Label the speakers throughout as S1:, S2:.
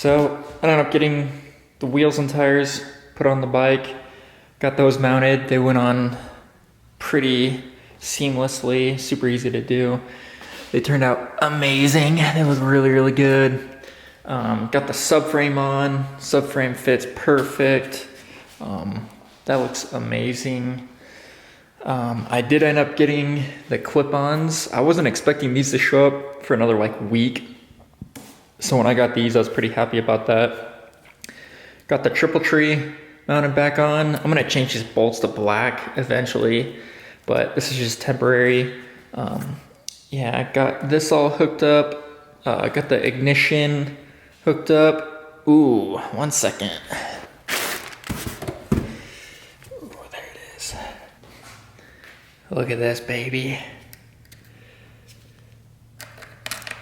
S1: So I ended up getting the wheels and tires put on the bike, got those mounted. They went on pretty seamlessly, super easy to do. They turned out amazing. It was really, really good. Got the subframe on. Subframe fits perfect. That looks amazing. I did end up getting the clip-ons. I wasn't expecting these to show up for another week. So when I got these, I was pretty happy about that. Got the triple tree mounted back on. I'm gonna change these bolts to black eventually, but this is just temporary. Yeah, I got this all hooked up. I got the ignition hooked up. Ooh, 1 second. Ooh, there it is. Look at this, baby.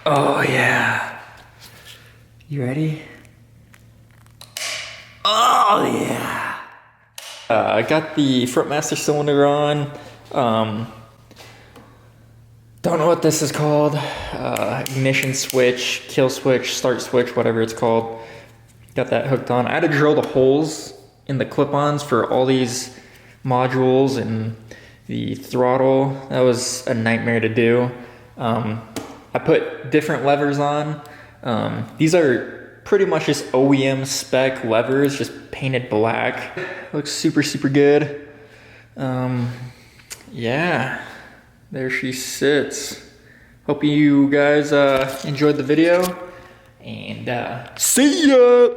S1: Oh yeah. You ready? Oh yeah. I got the front master cylinder on. Don't know what this is called. Ignition switch, kill switch, start switch, whatever it's called. Got that hooked on. I had to drill the holes in the clip-ons for all these modules and the throttle. That was a nightmare to do. I put different levers on. These are pretty much just OEM spec levers, just painted black. Looks super, super good. Yeah, there she sits. Hope you guys enjoyed the video, and see ya!